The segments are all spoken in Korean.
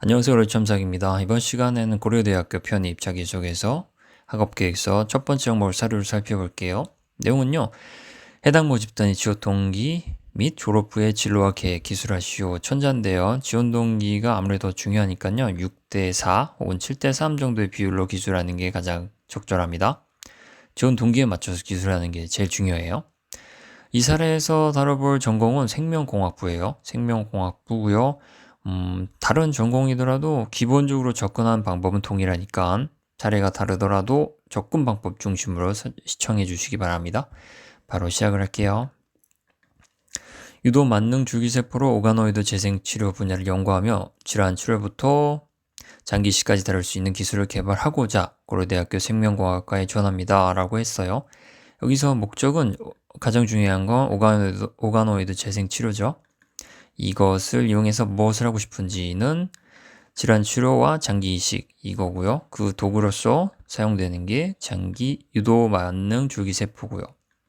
안녕하세요. 롤참작입니다. 이번 시간에는 고려대학교 편입 자기소개서 학업계획서 첫 번째 항목을 사료를 살펴볼게요. 내용은요. 해당 모집단이 지원 동기 및 졸업 후의 진로와 계획 기술하시오 천자인데요. 지원 동기가 아무래도 중요하니까요. 6대4 혹은 7대3 정도의 비율로 기술하는 게 가장 적절합니다. 지원 동기에 맞춰서 기술하는 게 제일 중요해요. 이 사례에서 다뤄볼 전공은 생명공학부예요. 생명공학부고요. 다른 전공이더라도 기본적으로 접근하는 방법은 동일하니까 사례가 다르더라도 접근 방법 중심으로 시청해 주시기 바랍니다. 바로 시작을 할게요. 유도 만능 줄기세포로 오가노이드 재생치료 분야를 연구하며 질환 치료부터 장기시까지 다룰 수 있는 기술을 개발하고자 고려대학교 생명공학과에 지원합니다. 라고 했어요. 여기서 목적은 가장 중요한 건 오가노이드 재생치료죠. 이것을 이용해서 무엇을 하고 싶은지는 질환 치료와 장기 이식 이거고요. 그 도구로서 사용되는 게 장기 유도 만능 줄기세포고요.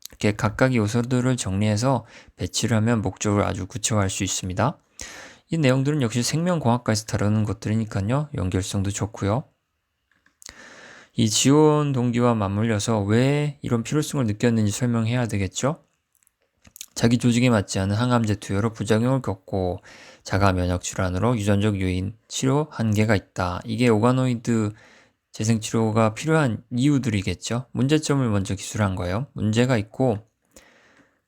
이렇게 각각의 요소들을 정리해서 배치를 하면 목적을 아주 구체화할 수 있습니다. 이 내용들은 역시 생명공학과에서 다루는 것들이니까요. 연결성도 좋고요. 이 지원 동기와 맞물려서 왜 이런 필요성을 느꼈는지 설명해야 되겠죠? 자기 조직에 맞지 않은 항암제 투여로 부작용을 겪고 자가 면역 질환으로 유전적 요인 치료 한계가 있다. 이게 오가노이드 재생 치료가 필요한 이유들이겠죠. 문제점을 먼저 기술한 거예요. 문제가 있고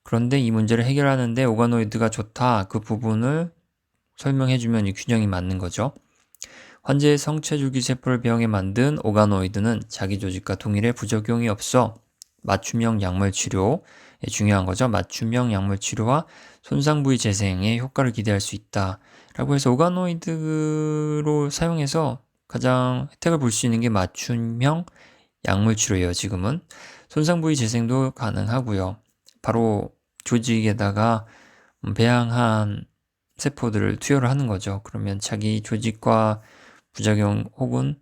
그런데 이 문제를 해결하는데 오가노이드가 좋다. 그 부분을 설명해주면 이 균형이 맞는 거죠. 환자의 성체줄기 세포를 배양해 만든 오가노이드는 자기 조직과 동일해 부작용이 없어 맞춤형 약물 치료, 중요한 거죠. 맞춤형 약물 치료와 손상 부위 재생에 효과를 기대할 수 있다. 라고 해서 오가노이드로 사용해서 가장 혜택을 볼 수 있는 게 맞춤형 약물 치료예요. 지금은 손상 부위 재생도 가능하고요. 바로 조직에다가 배양한 세포들을 투여를 하는 거죠. 그러면 자기 조직과 부작용 혹은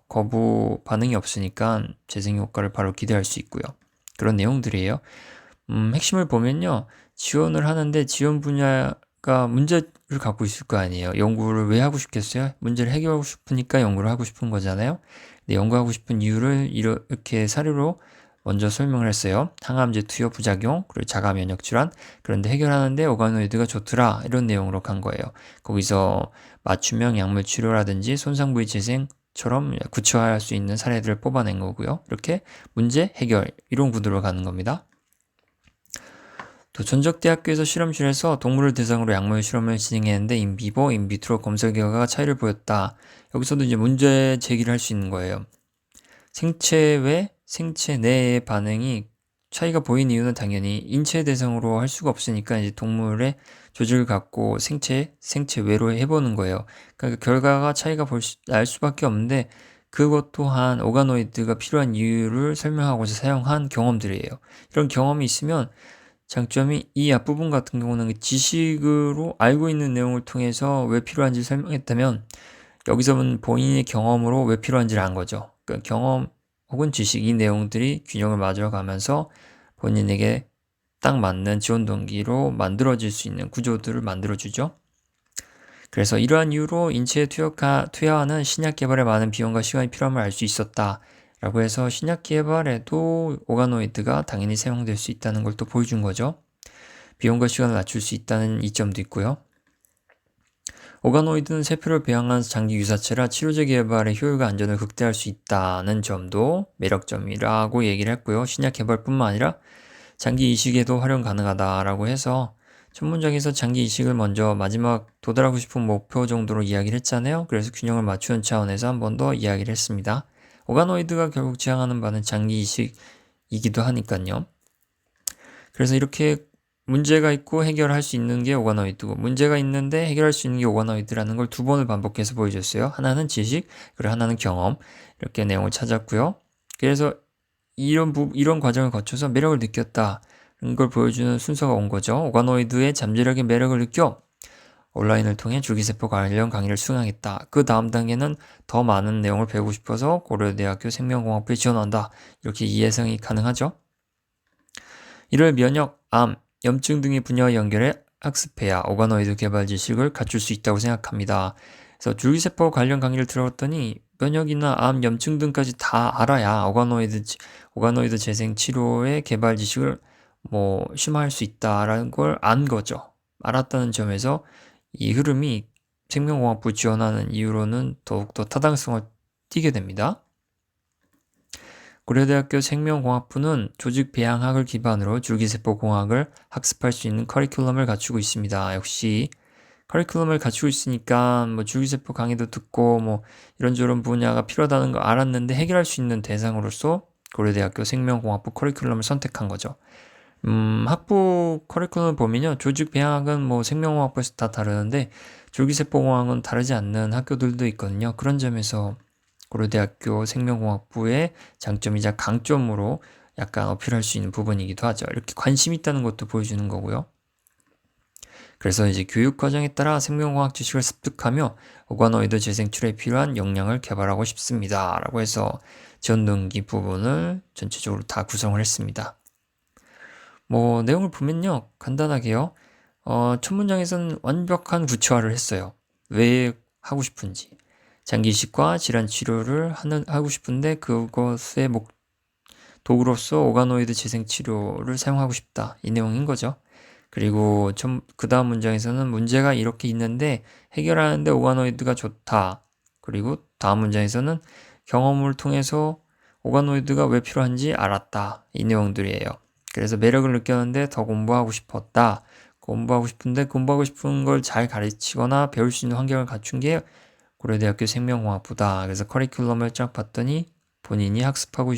거부 반응이 없으니까 재생 효과를 바로 기대할 수 있고요. 그런 내용들이에요. 핵심을 보면요. 지원을 하는데 지원 분야가 문제를 갖고 있을 거 아니에요. 연구를 왜 하고 싶겠어요? 문제를 해결하고 싶으니까 연구를 하고 싶은 거잖아요. 근데 연구하고 싶은 이유를 이렇게 사료로 먼저 설명을 했어요. 항암제 투여 부작용, 그리고 자가 면역 질환. 그런데 해결하는데 오가노이드가 좋더라. 이런 내용으로 간 거예요. 거기서 맞춤형 약물 치료라든지 손상 부위 재생처럼 구체화할 수 있는 사례들을 뽑아낸 거고요. 이렇게 문제 해결 이런 구도로 가는 겁니다. 또 전적대학교에서 실험실에서 동물을 대상으로 약물 실험을 진행했는데 인비보, 인비트로 검사 결과가 차이를 보였다. 여기서도 이제 문제 제기를 할 수 있는 거예요. 생체 외, 생체 내의 반응이 차이가 보인 이유는 당연히 인체 대상으로 할 수가 없으니까 이제 동물의 조직을 갖고 생체 외로 해보는 거예요. 그러니까 결과가 차이가 날 수밖에 없는데 그것 또한 오가노이드가 필요한 이유를 설명하고자 사용한 경험들이에요. 이런 경험이 있으면 장점이 이 앞부분 같은 경우는 지식으로 알고 있는 내용을 통해서 왜 필요한지 설명했다면 여기서는 본인의 경험으로 왜 필요한지를 안 거죠. 그러니까 경험 혹은 지식 이 내용들이 균형을 맞춰가면서 본인에게 딱 맞는 지원 동기로 만들어질 수 있는 구조들을 만들어주죠. 그래서 이러한 이유로 인체에 투여하는 신약 개발에 많은 비용과 시간이 필요함을 알 수 있었다. 라고 해서 신약 개발에도 오가노이드가 당연히 사용될 수 있다는 걸 또 보여준 거죠. 비용과 시간을 낮출 수 있다는 이점도 있고요. 오가노이드는 세포를 배양한 장기 유사체라 치료제 개발의 효율과 안전을 극대화할 수 있다는 점도 매력점이라고 얘기를 했고요. 신약 개발뿐만 아니라 장기 이식에도 활용 가능하다라고 해서 첫 문장에서 장기 이식을 먼저 마지막 도달하고 싶은 목표 정도로 이야기를 했잖아요. 그래서 균형을 맞추는 차원에서 한 번 더 이야기를 했습니다. 오가노이드가 결국 지향하는 바는 장기 이식이기도 하니까요. 그래서 이렇게 문제가 있고 해결할 수 있는 게 오가노이드고 문제가 있는데 해결할 수 있는 게 오가노이드라는 걸 두 번을 반복해서 보여줬어요. 하나는 지식, 그리고 하나는 경험. 이렇게 내용을 찾았고요. 그래서 이런 과정을 거쳐서 매력을 느꼈다는 걸 보여주는 순서가 온 거죠. 오가노이드의 잠재력의 매력을 느껴 온라인을 통해 줄기세포 관련 강의를 수강했다. 그 다음 단계는 더 많은 내용을 배우고 싶어서 고려대학교 생명공학부에 지원한다. 이렇게 이해성이 가능하죠. 이를 면역, 암, 염증 등의 분야와 연결해 학습해야 오가노이드 개발 지식을 갖출 수 있다고 생각합니다. 그래서 줄기세포 관련 강의를 들어봤더니 면역이나 암, 염증 등까지 다 알아야 오가노이드 재생 치료의 개발 지식을 뭐 심화할 수 있다라는 걸 안 거죠. 알았다는 점에서 이 흐름이 생명공학부 지원하는 이유로는 더욱더 타당성을 띠게 됩니다. 고려대학교 생명공학부는 조직 배양학을 기반으로 줄기세포 공학을 학습할 수 있는 커리큘럼을 갖추고 있습니다. 역시 커리큘럼을 갖추고 있으니까 뭐 줄기세포 강의도 듣고 뭐 이런저런 분야가 필요하다는 걸 알았는데 해결할 수 있는 대상으로서 고려대학교 생명공학부 커리큘럼을 선택한 거죠. 학부 커리큘럼을 보면요. 조직 배양학은 뭐 생명공학부에서 다 다르는데 줄기세포공학은 다르지 않는 학교들도 있거든요. 그런 점에서 고려대학교 생명공학부의 장점이자 강점으로 약간 어필할 수 있는 부분이기도 하죠. 이렇게 관심 있다는 것도 보여주는 거고요. 그래서 이제 교육 과정에 따라 생명공학 지식을 습득하며 오가노이드 재생 치료에 필요한 역량을 개발하고 싶습니다. 라고 해서 지원 동기 부분을 전체적으로 다 구성을 했습니다. 뭐 내용을 보면요. 간단하게요. 첫 문장에서는 완벽한 구체화를 했어요. 왜 하고 싶은지. 장기이식과 질환 치료를 하고 싶은데 그것의 도구로서 오가노이드 재생 치료를 사용하고 싶다. 이 내용인 거죠. 그리고 그 다음 문장에서는 문제가 이렇게 있는데 해결하는데 오가노이드가 좋다. 그리고 다음 문장에서는 경험을 통해서 오가노이드가 왜 필요한지 알았다. 이 내용들이에요. 그래서 매력을 느꼈는데 더 공부하고 싶었다. 공부하고 싶은데 공부하고 싶은 걸 잘 가르치거나 배울 수 있는 환경을 갖춘 게 고려대학교 생명공학부다. 그래서 커리큘럼을 쫙 봤더니 본인이 하고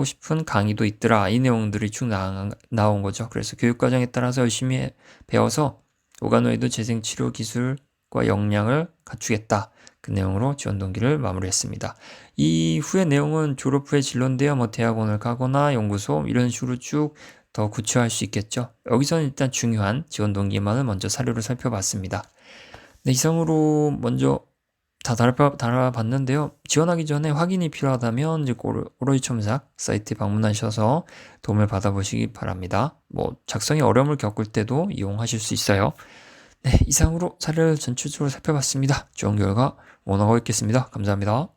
싶은 강의도 있더라. 이 내용들이 쭉 나온 거죠. 그래서 교육과정에 따라서 열심히 배워서 오가노이드 재생치료 기술과 역량을 갖추겠다. 그 내용으로 지원 동기를 마무리했습니다. 이 후의 내용은 졸업 후에 진로인데요. 뭐 대학원을 가거나 연구소 이런 식으로 쭉 더 구체화할 수 있겠죠. 여기서는 일단 중요한 지원 동기만을 먼저 사료를 살펴봤습니다. 네, 이상으로 먼저 다 달아봤는데요. 지원하기 전에 확인이 필요하다면 이제 오로이 첨삭 사이트에 방문하셔서 도움을 받아보시기 바랍니다. 뭐 작성에 어려움을 겪을 때도 이용하실 수 있어요. 네, 이상으로 사례를 전체적으로 살펴봤습니다. 좋은 결과 원하고 있겠습니다. 감사합니다.